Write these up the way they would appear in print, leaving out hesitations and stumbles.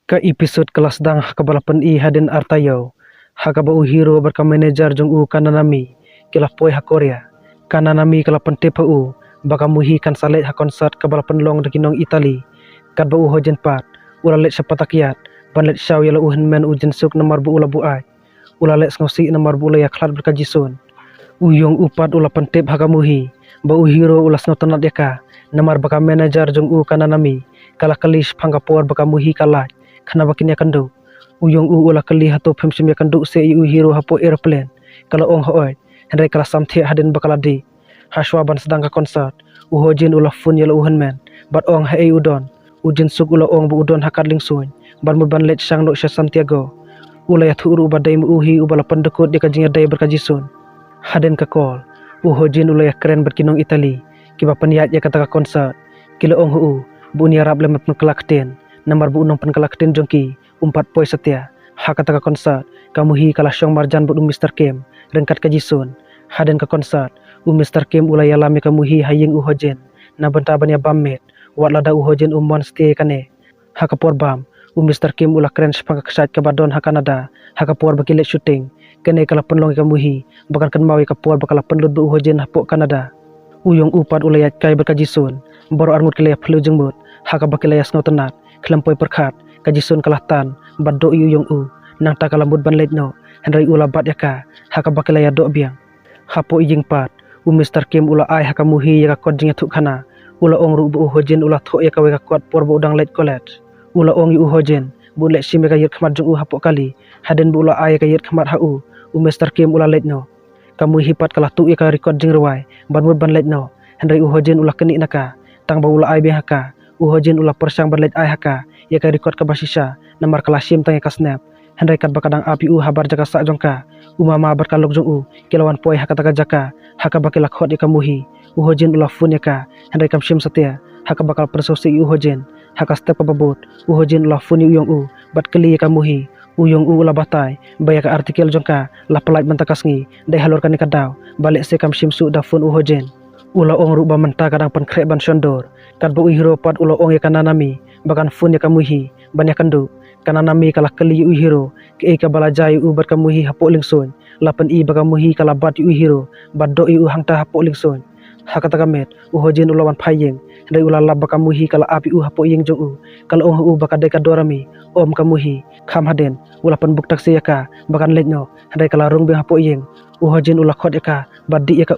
Ka episode kelas dang hakabalapan I hadin artayo hakaba u hero berka manager jong u kananami kila poi hakorea kananami kala pentep u baka muhi kan salet ha konsert kabalapan long de kinong Itali kat ba u hojen pat ulalet sapatakiat banlet shaw yala u men u jensuk namar bu ula bu ai ulalet ngosi namar bu ula yaklat berka jisun uyong upat ula pentep hakamuhi ba u hero ulas notonat yaka namar baka manager jong u kananami kala kalis phangapor baka muhi kalaj khana bakin yakandu uyong u ula kali hato phemsim yakandu se u hero hapo airplane kala ong hoy henry kala samthe hadin bakala di haswa ban sedang ka konsert u hojin ula fun yala uhan men bat ong ha e udon ujin suk ula ong bu udon hakar lingsuin ban muban let sang no sha Santiago ula ya thuru badai mu uhi ubala pandekut dia kajing dai berkajisun hadin ka kol u hojin ula ya keren berkinong Itali kiba paniat ya kata ka konsert kila ong hu bu ni arab lem kelakten namar bu unong penkelakten jongki umpat poi setia hakata ka konsert kamuhi kala syong marjan bu Mr. Kim rengkat kajisun haden ka konsert Mr. Kim ulaya lami kamuhi haying uhojen na benta banya bammet wat lada uhojen umon stay kane hakapor bam Mr. Kim ula keren sepang kesat ka badon ha Kanada hakapor bakilet shooting kene kala penlong kamuhi bakan kan mawi kapor bakala penlut bu uhojen hapo Kanada uyong upat ulayat kai berkajisun boro arngut kelaya flu jengbut haka bakilaya snautenat kelampoi perkhat kajisun kalahtan baddo uyong u nang ta kalambut ban letno henry ula bat yaka haka bakilaya do biang hapo ijing pat Mr. Kim ula ai haka muhi yaka kodjing thuk khana ula ong ru bu hojen ula tho yaka weka kwat por bu udang let college ula ong yu hojen bu let sim yaka yet khmat jung u hapo kali haden bu ula ai yaka yet khmat ha u Mr. Kim ula letno kamu hipat kalah tu yaka record jing ruai ban mut ban letno henry hojen ula keni naka tang ba ula ai be haka uhojen ula persang berlet ai haka yaka record ka basisha namar kalasim tang yaka snap henry kat bakadang api u habar jaka sa jongka umama berkalok jong u kilawan poi haka taka jaka haka bakila khot yaka muhi uhojen ula fun yaka henry kam sim setia haka bakal persosi uhojen haka step babot uhojen ula fun uyong u bat keli yaka muhi uyong u ula batai bayaka artikel jongka la pelait mentakasngi dai halorkan yaka daw balik se kam sim su da fun uhojen ula ong ruba menta kadang pan krek ban shondor kat bu hero pat ula ong ya kananami bakan fun ya kamuhi banyak kandu kananami kala kali u hero ke ka balajai u bar kamuhi hapo lingson lapan I bakamuhi kala bat u hero baddo u hangta hapo lingson hakata kamet u hojen ulawan phayeng ndai ula lab bakamuhi kala api u hapo yeng jong u kala ong u bakade ka dorami om kamuhi kham haden ulapan buk taksi yaka bakan letno ndai kala rung be hapo yeng u hojen ula khot yaka baddi yaka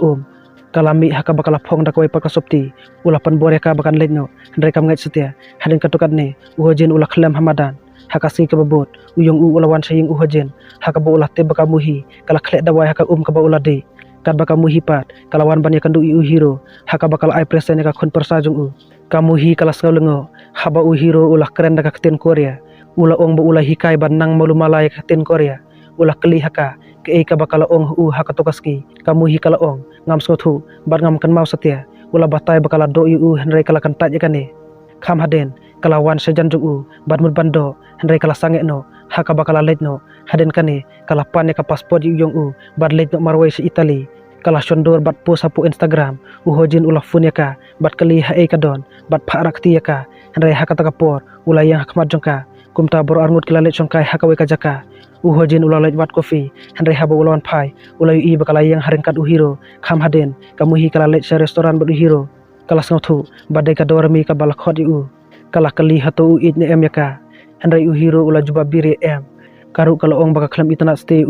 kalami haka bakala phong da koi pakasopti ulapan boreka bakan letno ndai kam ngait setia hadin katukat ne uhojen ula khlam hamadan haka sing ke babot uyong u ulawan saying uhojen haka bo ulah te bakamuhi kala khlek dawai haka ka ba ulade kat bakamuhi pat kalawan ban yakandu u hero haka bakal ai presen ka khon persajung u kamuhi kala skaulengo haba u hero ulah keren da kakten Korea ula ong bo ulah hikai ban nang malu malai kakten Korea ulah keli haka ke ka bakala ong u haka tokaski kamuhi kala ong ngam skothu bat ngam kan mau setia ula batai bakala do u henry kala kan taj yakane kham haden kala wan sejan jung u bat mut bando henry kala sange no haka bakala letno haden kane kala pan ka pasport yong u bat letno marwai si Itali kala shondor bat post hapo Instagram hojin ula fun yaka bat kali ha kadon bat pharakti yaka henry haka takapor ula yang hakmat jongka kumta bor arngut kila let jongkai haka we kajaka hojin ula let wat kopi henry haba ulawan phai ula I bakala yang harengkat hero kham haden kamuhi kala let sa restoran badu hero kala snothu badai ka dormi ka balakhot kala kali hato itne em yaka henry hero ula juba biri em karu kala ong baka khlam itana stay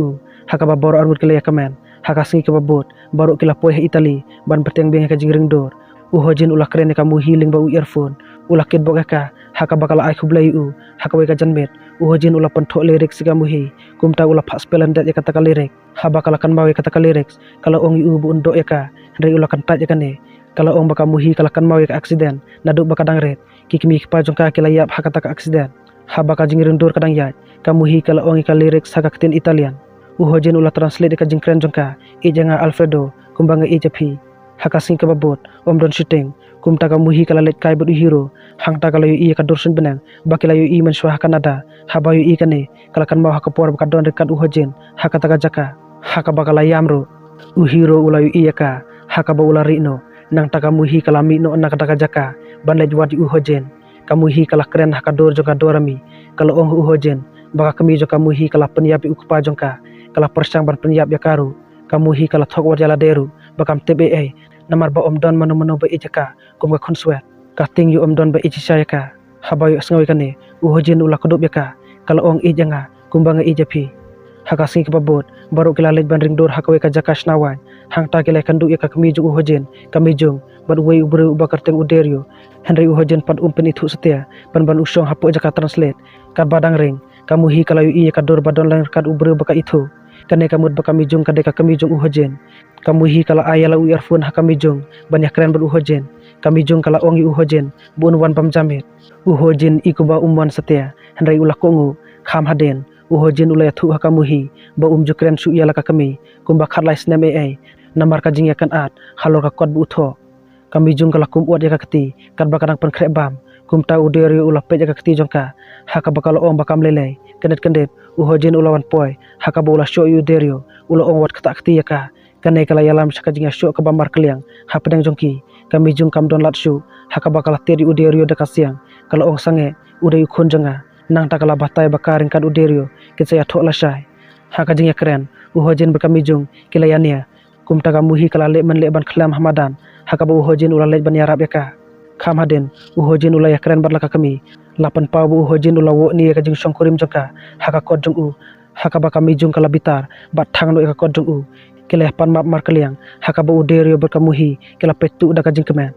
haka ba bor arngut kila yakamen haka singi ka babot baru kila poi Itali ban berteng beng ka jingring dor hojin ula keren ka mu healing ba earphone ula kit bogaka haka bakala ai khublai haka we ka janmet hojin ula panthok lyrics ka muhi kumta ula phas pelan dat yaka taka lyric haba kala kan mawe kata lyrics kala ong bu undo yaka ndai ula kan taj yakane kala ong baka muhi kala kan mawe ka accident naduk baka dangret kikmi pa jongka kila yap haka taka accident haba ka jingring dor kadang yat kamuhi kala ong ka lyrics haka kten Italian hojin ula translate ka jingkren jongka ijanga Alfredo kumbanga ijapi haka sing ka babot om don shooting kumta ka muhi kala let kai bu hero hangta kala yu ka dorsun benang bakila yu men shwa Kanada haba yu kane kala kan mau haka por ka don rekat hojen haka taka jaka haka bakala yamro hero ula yu yaka haka ba ula rino nang taka muhi kala mi no nak taka jaka ban let wat hojen kamuhi kala keren hakador jongka dorami kala ong uhojen baka kami jongka muhi kala penyapi ukpa jongka kala persang ban penyap ya karu kamuhi kala thok war jala deru bakam tebe namar ba omdon manu ba ijaka kum ka khonswet ka ting yu omdon ba ijisaya ka habayo sngoy kane uhojen ula kodop yaka kala ong ijanga kumbanga ijapi hakasing kebabot baru kila lej ban ring dor hakawe ka jaka snawan hangta kila kandu ya ka kami ju uhojen kami jung ban uwe ubru ubakar teng uderio Henry uhojen pad umpen itu setia ban usong hapo jaka translate kad badang ring kamuhi kala yu iya kador badon lang kad ubru baka itu kane kamud baka mijung kade ka kami jung uhojen kamuhi kala ayala u earphone hakami jung banyak keren ban uhojen kami jung kala ongi uhojen bun wan pamjamit uhojen ikuba umwan setia Henry ulah kongu kham haden uhojen ulaya thu hakamuhi ba jukren su yala ka kami kumba khatlai snem namar ka jingya kan at halor ka kod bu utho kami jung kala kum uat ya ka keti kan bakarang pen krek bam kum ta uderio ulah pe ka keti jongka haka bakal ong bakam lele kendet uhojen ulawan poi haka ba ulah syo uderio ulah ong wat kata keti ya ka kane kala yalam saka jingya syo ka bamar kliang ha pedang jongki kami jung kam don lat syu haka bakal teri uderio de kasiang kala ong sange udai khon janga nang takala batai bakaring kad uderio kita ya thok lasai haka jingya keren uhojen berkami jung kilayania kum taga muhi kala le man le ban khlam hamadan haka ba uhojen ula lej ban yarab yaka kham haden uhojen ula ya keren bat laka kami lapan pau bu uhojen ula wo ni ka jing songkorim jongka haka kod jong u haka ba kami jung kala bitar bat thang no ka kod jong u kila pan map mar kaliang haka ba uderio berkamuhi kila petu da ka jing kemen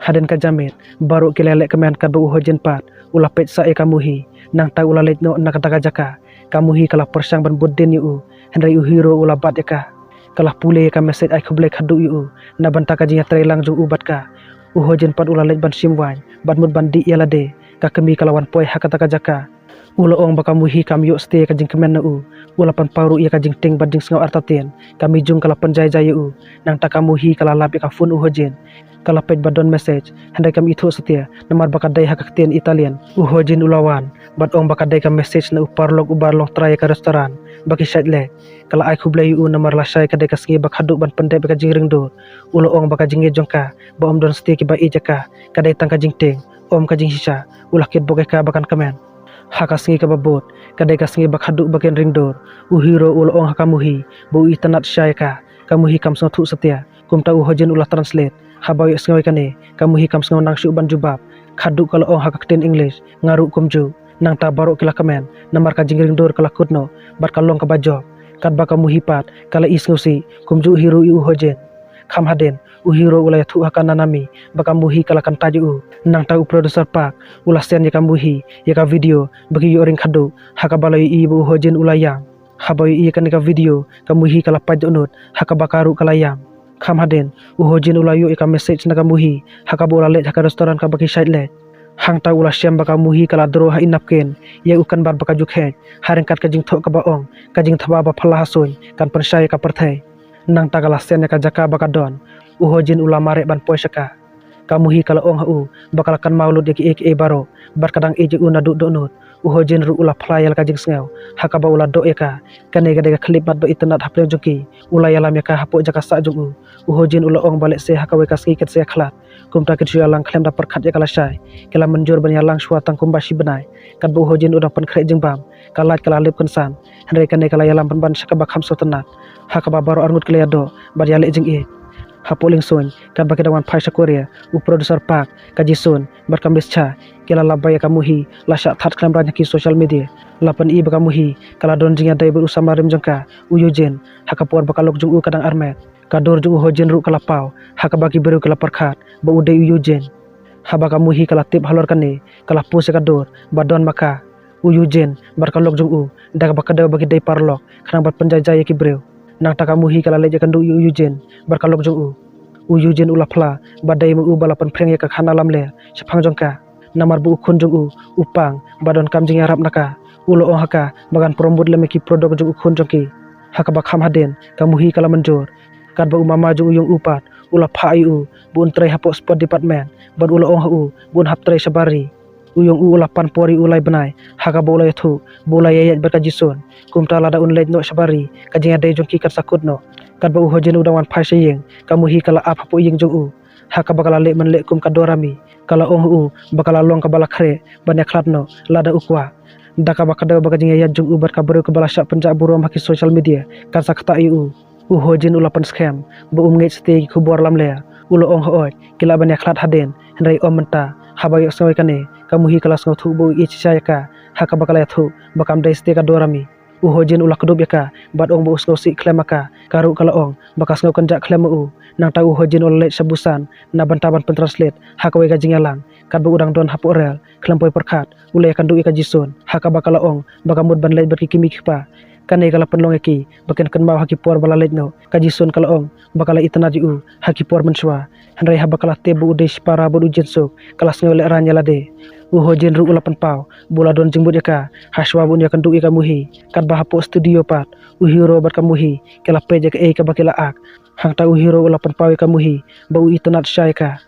haden ka jamit baru kila le kemen kad ba uhojen pat ula pet sa e kamuhi nang ta ula lej no nak taka jaka kamuhi kala persang ban budden yu henry u hero ula bat yaka kala pule ka message ai khuble khadu yu na banta ka jinya trelang ju ubat ka uhojen pat ula lej ban simwan bat mud bandi yala de ka kami kalawan poi hakata ka jaka ula ong baka muhi kam yo ste ka jing kemen na ula pan paru ya ka jing ting bading sngau artaten kami jung kala panjai jai nang ta kamuhi kala lapi ka phone uhojen kala pet badon message handai kam itu setia namar baka dai hakakten Italian uhojen ulawan bat ong baka dai ka message na uparlog ubarlong try ka restoran baki side le kala ai khuble yu namar lasai ka dai ka sngi bak haduk ban pendai baka jing ring do ulo ong baka jing jongka ba om don sti ki ba ijaka ka dai tang ka jing ting om ka jing sisa ulah kit boke ka bakan kamen haka sngi ka babot ka dai ka sngi bak haduk baken ring dor uhiro ulo ong hakamuhi bu itanat syai ka kamuhi kam so thu setia kumta uhojen ulah translate habawi sngoy kane kamuhi kam sngaw nang syuban jubab khadu kala ong hakakten english ngaru kumju nang ta baro kila kamen namar ka jingring dor kala kutno bat kalong ka bajob kat ba kamuhi pat kala isngsi kumju hiru u hojen kham haden uhiro ulaya thu hakana nami bakamuhi kala kan taju nang ta producer pak ulah sen ya kamuhi ya ka video bagi yoring khadu hakabalai ibu hojen ulayang habawi iya kan ka video kamuhi kala pajunut hakabakaru kala yang kham haden uhojen ulayo ika message na kamuhi hakabola let haka restoran ka baki side let hangta ula syam baka muhi kala dro ha inapken ye ukan bar baka jukhe harengkat ka jing thok ka baong ka jing thaba ba phala hasoy kan persai ka perthai nang ta kala sen ka jaka baka don uhojen ula mare ban poisaka kamuhi kala ong hu bakal kan maulud eki baro bar kadang eje una du donut uhojen ru ula playal ka jing sngaw hakaba ula do eka kane ga klip mat do itnat hapre joki ula yalam ya ka hapo jaka sa jung uhojen ula ong balek se hakawe ka skiket se khlat kumta kit lang khlem da perkhat ya kala sai kala menjur ban yalang shwa tang kumbashi benai kat bu uhojen udah pen khrek jing bam kala kala lip kansan henre kane kala yalam pan ban sakaba kham so tenat hakaba baro arngut kle do bar yale jing e hapoling son kan baki dawan paisa korea u producer pak kajisun berkambis cha kila labaya kamuhi lasha that klam ranya ki social media lapan i bakamuhi kala don jinga dai berusama rem jangka uyujen hakapor bakalok jung u kadang armet kador jung hojen ru kala pau hakabaki beru kala perkhat ba ude uyujen habakamuhi kala tip halor kane kala pus kador badon maka uyujen barkalok jung u daga bakada bagi dai parlok kanang bat penjajaya ki breu nang takamuhi kala leja kandu uyujen barkalok jung uyujen ula phla badai mu balapan preng ya ka khana lamle sephang jongka namar bu khun jung upang badon kam jing arab naka ulo ong haka bagan promote leme ki produk jung khun jongki haka ba kham haden kamuhi kala manjor kad ba mama jung yung upat ula pha yu bun trai hapo sport department bad ulo ong hu bun hap trai sabari uyung ula pan pori ulai benai haka bolai thu bolai yayat berkajison kumta lada unlej no sabari kajinga dai jongki kat sakudno kad ba uhojen udawan phai sayeng kamuhi kala ap hapo yeng jong haka bakala le man le kum kadorami Kala ong u bakala long kabala khre banyak klatno lada ukwa daka bakada bakajing ya jung u bar kabaru kabala syak penjak burom haki social media kan sakta u hojin ulapan scam bu ngait stay khubor lam le ulo ong hooj kila banyak klat haden henrai om menta habayo sawai kane kamu hi kelas ngau thu bu i chayaka haka bakala thu bakam dai stay ka dorami hojin ulak kedub yaka bad ong bu usngau si klemaka karu kala ong bakas ngau kanjak klem u nang tau hojin oleh sabusan na bantaban pentranslate haka we gajing yalang kad bu udang don hapu rel klempoi perkat ulai kan du ika jisun haka bakala ong bakamud ban leit berkikimi kipa kane kala penlong eki baken kan mau haki por bala leit no kajisun kala ong bakala itana u haki por menswa henrai ha bakala tebu udesh para bu ujen sok kelas ngole ranya lade hojin ru ulapan pau bola don jingbut yaka haswa bun yakan du ika muhi kad bahapo studio pat hero bar kamuhi kala peje ke e ka bakila ak hang ta hero ulapan pau ika muhi bau itanat syaka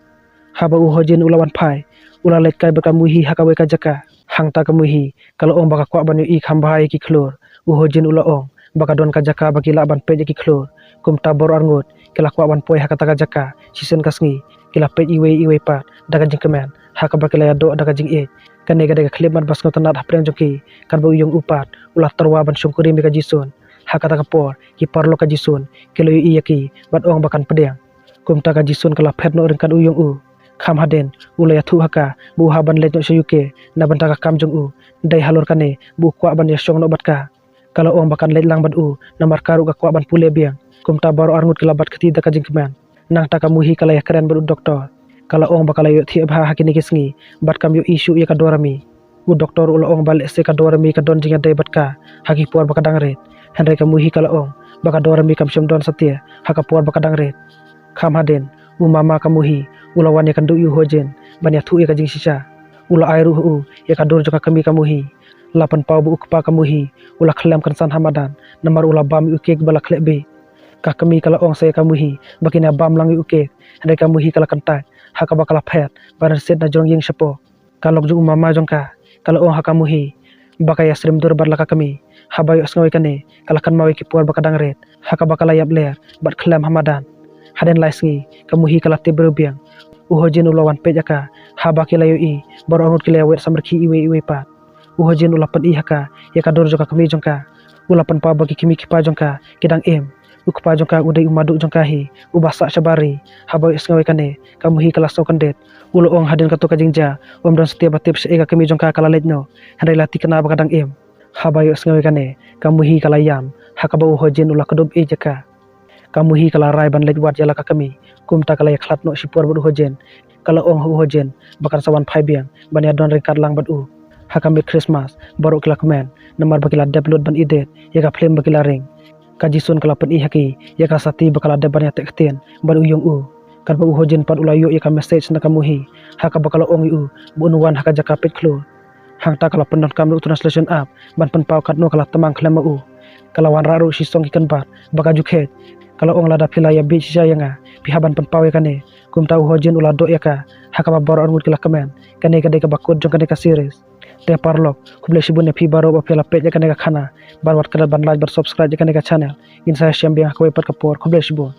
haba hojin ulawan pai ulalait kai bakamuhi haka we ka jaka hang ta kamuhi kalau ong baka kwa banyu i khambahai ki khlor hojin ula ong baka don ka jaka bakila ban peje ki khlor kum tabor arngot kala kwa ban poi haka ta jaka sisen kasngi kila pej iwe pat daga jingkemen haka bakila ya do daga jing e kane ga daga klip man basno tanat hapreng joki kan bu yung upat ulah terwa ban syungkuri meka jisun haka ta kapor ki parlo ka jisun kilo i yaki bat ong bakan pedeng kum ta ka jisun kala phetno ring kan uyung u kham haden ulaya thu haka bu haban lejo syuke na banta ka kam jong u dai halor kane bu kwa ban ya syong no batka kalau ong bakan let lang bad u namar karu ka kwa ban pule biang kum ta baro arngut kelabat keti daga jingkemen nang ta kamuhi kala ya keren bad doktor kala ong bakala yo thi bha hakini kisngi bat kam yo isu ya ka dorami u doktor ulo ong bal se ka dorami ka don jinga dai batka haki por baka dangret henrai kamuhi kala ong baka dorami kam syam don satia haka por baka dangret kham haden mama kamuhi ulawan ya kandu yu hojin ban ya thu ya kajing sisa ula airu u ya kadur joka kami kamuhi lapan pau bu ukpa kamuhi ula khlem kan san hamadan namar ula bam yu kek bala khlebe ka kami kala ong saya kamuhi bakina bam lang yu kek henrai kamuhi kala kantai haka bakala phet ban set na jong yeng sapo kalok jung mama jongka kala ong hakamuhi baka ya srim dur barla ka kami habayo asngawai kane kala kan mawi ki por baka dangret haka bakala yap ler bat khlem hamadan haden laisngi kamuhi kala tebro biang hojin ulawan pejaka haba kilayo i baro angut kilaya wet samrki iwe pat hojin ulapan i haka ya kador joka kami jongka ulapan pa bagi kimi kipa jongka kidang em ukpa jongka udai umadu jongka hi ubasa syabari haba isngawai kane kamuhi kala so kandet ulo ong haden kato kajingja om dan setiap batip seega kami jongka kala letno handai lati kena bakadang em haba isngawai kane kamuhi kala yam haka bau hojin ula kedub e jaka kamuhi kala rai ban let wat jala ka kami kum ta kala ya khlat no sipor bu hojen kala ong hu hojen bakar sawan phai biang ban ya don rekat lang bad u hakam Christmas baru kala kemen namar bakila upload ban idet ya ka film bakila ring kajisun kala pen i haki ya ka sati bakala de ban ya tekten ban uyung u kan bu hojen pan ulayo ya ka message na kamuhi haka bakala ong u bu nuwan haka jaka pet klo hang ta kala pendon kam translation app ban pen pau kat no kala temang klema u kala wan raru sisong ikan bat baka jukhet kalau ong lada pila ya bi sisa yanga pihaban penpawe kane kum tau hojin ula do yaka hakaba baro angut kila kemen kane kade ka bakut jong kane ka series te parlok kuble sibun ne pi baro ba pila page kane ka khana barwat kada ban like bar subscribe kane ka channel in sa syam biang ka wepar kapor kuble sibun